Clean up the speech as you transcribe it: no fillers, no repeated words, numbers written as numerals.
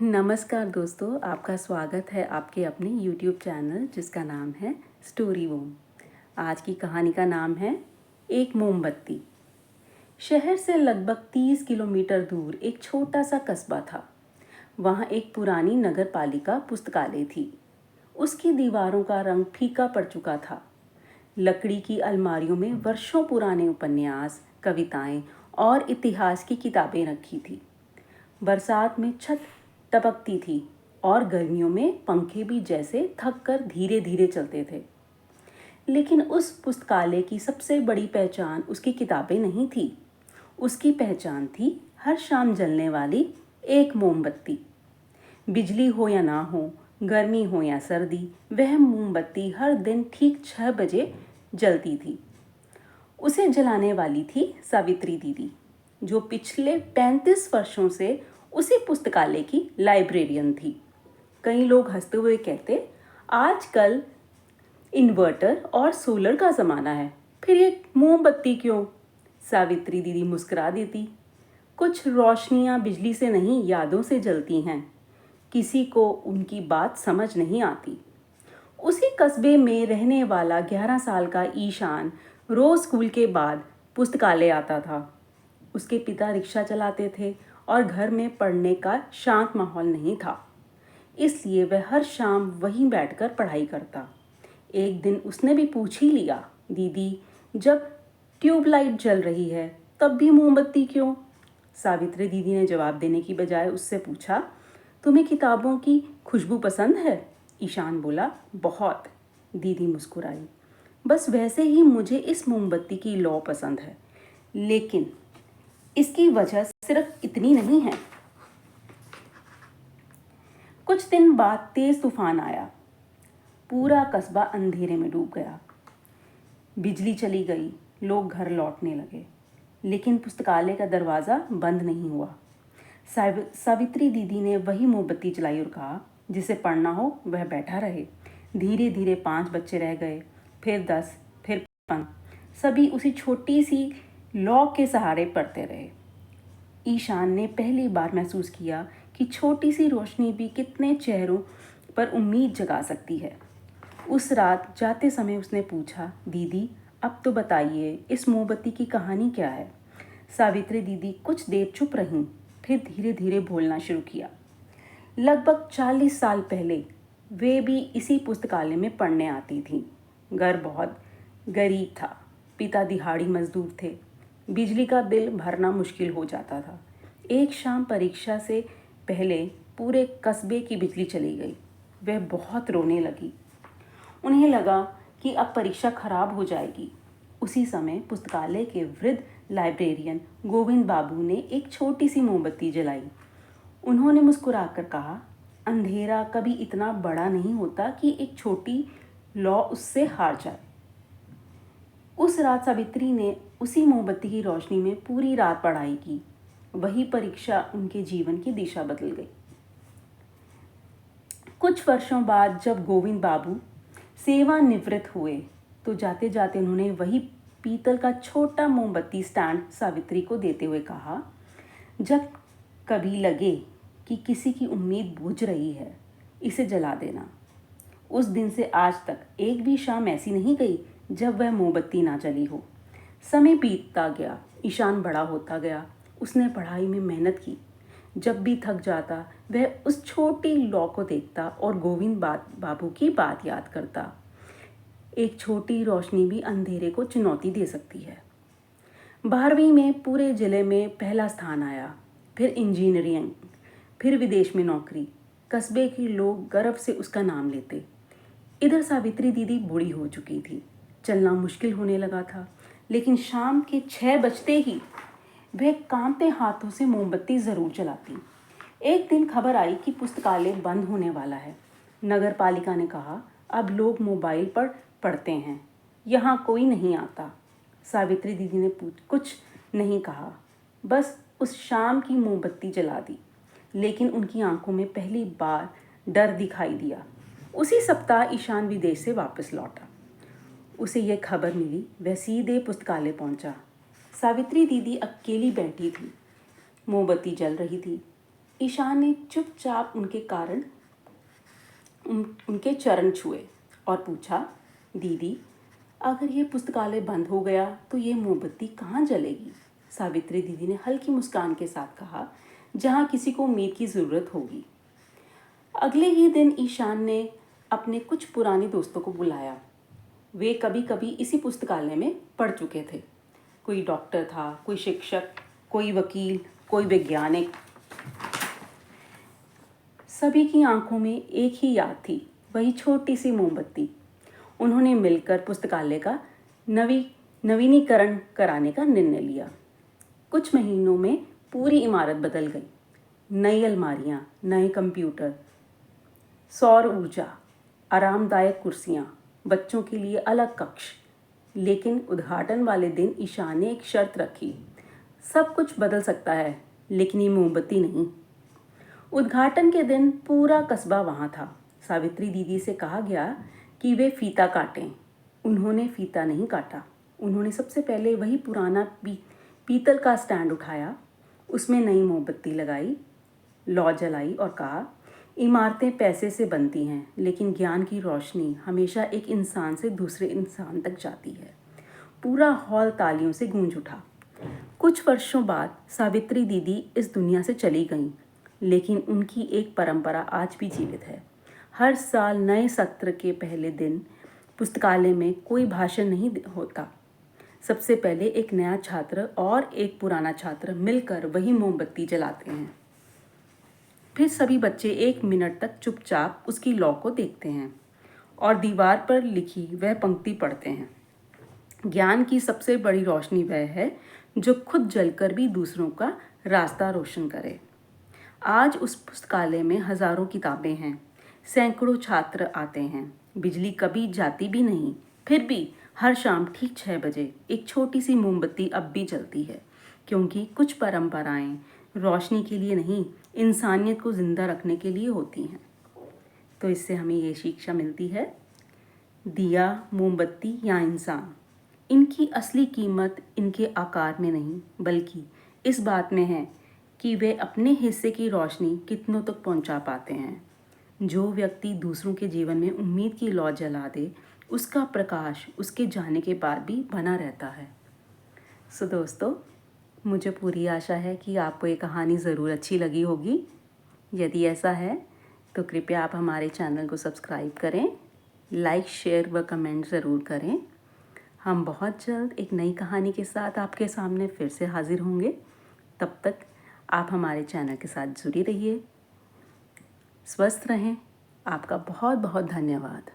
नमस्कार दोस्तों, आपका स्वागत है आपके अपने YouTube चैनल जिसका नाम है स्टोरी वूम। आज की कहानी का नाम है एक मोमबत्ती। शहर से लगभग 30 किलोमीटर दूर एक छोटा सा कस्बा था। वहाँ एक पुरानी नगर पालिका पुस्तकालय थी। उसकी दीवारों का रंग फीका पड़ चुका था। लकड़ी की अलमारियों में वर्षों पुराने उपन्यास, कविताएं और इतिहास की किताबें रखी थी। बरसात में छत टपकती थी और गर्मियों में पंखे भी जैसे थक कर धीरे धीरे चलते थे। लेकिन उस पुस्तकालय की सबसे बड़ी पहचान उसकी किताबें नहीं थी। उसकी पहचान थी हर शाम जलने वाली एक मोमबत्ती। बिजली हो या ना हो, गर्मी हो या सर्दी, वह मोमबत्ती हर दिन ठीक 6 बजे जलती थी। उसे जलाने वाली थी सावित्री दीदी, जो पिछले 35 वर्षों से उसी पुस्तकालय की लाइब्रेरियन थी। कई लोग हंसते हुए कहते, आजकल इन्वर्टर और सोलर का ज़माना है, फिर ये मोमबत्ती क्यों? सावित्री दीदी मुस्कुरा देती, कुछ रोशनियां बिजली से नहीं यादों से जलती हैं। किसी को उनकी बात समझ नहीं आती। उसी कस्बे में रहने वाला 11 साल का ईशान रोज स्कूल के बाद पुस्तकालय आता था। उसके पिता रिक्शा चलाते थे और घर में पढ़ने का शांत माहौल नहीं था, इसलिए वह हर शाम वहीं बैठकर पढ़ाई करता। एक दिन उसने भी पूछ ही लिया, दीदी, जब ट्यूबलाइट जल रही है तब भी मोमबत्ती क्यों? सावित्री दीदी ने जवाब देने की बजाय उससे पूछा, तुम्हें किताबों की खुशबू पसंद है? ईशान बोला, बहुत। दीदी मुस्कुराई, बस वैसे ही मुझे इस मोमबत्ती की लौ पसंद है, लेकिन इसकी वजह सिर्फ इतनी नहीं है। कुछ दिन बाद तेज तूफान आया। पूरा कस्बा अंधेरे में डूब गया। बिजली चली गई, लोग घर लौटने लगे, लेकिन पुस्तकालय का दरवाज़ा बंद नहीं हुआ। सावित्री दीदी ने वही मोमबत्ती जलाई और कहा, जिसे पढ़ना हो वह बैठा रहे। धीरे धीरे 5 बच्चे रह गए, फिर 10, फिर 5। सभी उसी छोटी सी लौ के सहारे पढ़ते रहे। ईशान ने पहली बार महसूस किया कि छोटी सी रोशनी भी कितने चेहरों पर उम्मीद जगा सकती है। उस रात जाते समय उसने पूछा, दीदी, अब तो बताइए, इस मोमबत्ती की कहानी क्या है? सावित्री दीदी कुछ देर चुप रहीं, फिर धीरे धीरे बोलना शुरू किया। लगभग 40 साल पहले वे भी इसी पुस्तकालय में पढ़ने आती थीं। घर बहुत गरीब था। पिता दिहाड़ी मजदूर थे। बिजली का बिल भरना मुश्किल हो जाता था। एक शाम परीक्षा से पहले पूरे कस्बे की बिजली चली गई। वह बहुत रोने लगी। उन्हें लगा कि अब परीक्षा खराब हो जाएगी। उसी समय पुस्तकालय के वृद्ध लाइब्रेरियन गोविंद बाबू ने एक छोटी सी मोमबत्ती जलाई। उन्होंने मुस्कुराकर कहा, अंधेरा कभी इतना बड़ा नहीं होता कि एक छोटी लौ उससे हार जाए। उस रात सावित्री ने उसी मोमबत्ती की रोशनी में पूरी रात पढ़ाई की। वही परीक्षा उनके जीवन की दिशा बदल गई। कुछ वर्षों बाद जब गोविंद बाबू सेवानिवृत्त हुए, तो जाते जाते उन्होंने वही पीतल का छोटा मोमबत्ती स्टैंड सावित्री को देते हुए कहा, जब कभी लगे कि किसी की उम्मीद बुझ रही है, इसे जला देना। उस दिन से आज तक एक भी शाम ऐसी नहीं गई जब वह मोमबत्ती ना जली हो। समय बीतता गया, ईशान बड़ा होता गया। उसने पढ़ाई में मेहनत की। जब भी थक जाता, वह उस छोटी लौ को देखता और गोविंद बाबू की बात याद करता। एक छोटी रोशनी भी अंधेरे को चुनौती दे सकती है। 12वीं में पूरे जिले में पहला स्थान आया, फिर इंजीनियरिंग, फिर विदेश में नौकरी। कस्बे के लोग गर्व से उसका नाम लेते। इधर सावित्री दीदी बूढ़ी हो चुकी थी। चलना मुश्किल होने लगा था, लेकिन शाम के 6 बजते ही वह कांपते हाथों से मोमबत्ती ज़रूर जलाती। एक दिन खबर आई कि पुस्तकालय बंद होने वाला है। नगर पालिका ने कहा, अब लोग मोबाइल पर पढ़ते हैं, यहाँ कोई नहीं आता। सावित्री दीदी ने कुछ नहीं कहा, बस उस शाम की मोमबत्ती जला दी। लेकिन उनकी आंखों में पहली बार डर दिखाई दिया। उसी सप्ताह ईशान विदेश से वापस लौटा। उसे यह खबर मिली। वह सीधे पुस्तकालय पहुंचा। सावित्री दीदी अकेली बैठी थी। मोमबत्ती जल रही थी। ईशान ने चुपचाप उनके चरण छुए और पूछा, दीदी, अगर ये पुस्तकालय बंद हो गया तो ये मोमबत्ती कहाँ जलेगी? सावित्री दीदी ने हल्की मुस्कान के साथ कहा, जहाँ किसी को उम्मीद की ज़रूरत होगी। अगले ही दिन ईशान ने अपने कुछ पुराने दोस्तों को बुलाया। वे कभी कभी इसी पुस्तकालय में पढ़ चुके थे। कोई डॉक्टर था, कोई शिक्षक, कोई वकील, कोई वैज्ञानिक। सभी की आंखों में एक ही याद थी, वही छोटी सी मोमबत्ती। उन्होंने मिलकर पुस्तकालय का नवीनीकरण कराने का निर्णय लिया। कुछ महीनों में पूरी इमारत बदल गई। नई अलमारियाँ, नए कंप्यूटर, सौर ऊर्जा, आरामदायक कुर्सियाँ, बच्चों के लिए अलग कक्ष। लेकिन उद्घाटन वाले दिन ईशान ने एक शर्त रखी, सब कुछ बदल सकता है लेकिन ये मोमबत्ती नहीं। उद्घाटन के दिन पूरा कस्बा वहाँ था। सावित्री दीदी से कहा गया कि वे फीता काटें। उन्होंने फीता नहीं काटा। उन्होंने सबसे पहले वही पुराना पीतल का स्टैंड उठाया, उसमें नई मोमबत्ती लगाई, लौ जलाई और कहा, इमारतें पैसे से बनती हैं लेकिन ज्ञान की रोशनी हमेशा एक इंसान से दूसरे इंसान तक जाती है। पूरा हॉल तालियों से गूंज उठा। कुछ वर्षों बाद सावित्री दीदी इस दुनिया से चली गईं, लेकिन उनकी एक परंपरा आज भी जीवित है। हर साल नए सत्र के पहले दिन पुस्तकालय में कोई भाषण नहीं होता। सबसे पहले एक नया छात्र और एक पुराना छात्र मिलकर वही मोमबत्ती जलाते हैं। फिर सभी बच्चे 1 मिनट तक चुपचाप उसकी लौ को देखते हैं और दीवार पर लिखी वह पंक्ति पढ़ते हैं, ज्ञान की सबसे बड़ी रोशनी वह है जो खुद जलकर भी दूसरों का रास्ता रोशन करे। आज उस पुस्तकालय में हजारों किताबें हैं, सैकड़ों छात्र आते हैं, बिजली कभी जाती भी नहीं। फिर भी हर शाम ठीक 6 बजे एक छोटी सी मोमबत्ती अब भी जलती है, क्योंकि कुछ परंपराएं रोशनी के लिए नहीं, इंसानियत को जिंदा रखने के लिए होती हैं। तो इससे हमें ये शिक्षा मिलती है, दिया, मोमबत्ती या इंसान, इनकी असली कीमत इनके आकार में नहीं बल्कि इस बात में है कि वे अपने हिस्से की रोशनी कितनों तक पहुंचा पाते हैं। जो व्यक्ति दूसरों के जीवन में उम्मीद की लौ जला दे, उसका प्रकाश उसके जाने के बाद भी बना रहता है। सो दोस्तों, मुझे पूरी आशा है कि आपको ये कहानी ज़रूर अच्छी लगी होगी। यदि ऐसा है तो कृपया आप हमारे चैनल को सब्सक्राइब करें, लाइक, शेयर व कमेंट ज़रूर करें। हम बहुत जल्द एक नई कहानी के साथ आपके सामने फिर से हाजिर होंगे। तब तक आप हमारे चैनल के साथ जुड़े रहिए। स्वस्थ रहें। आपका बहुत बहुत धन्यवाद।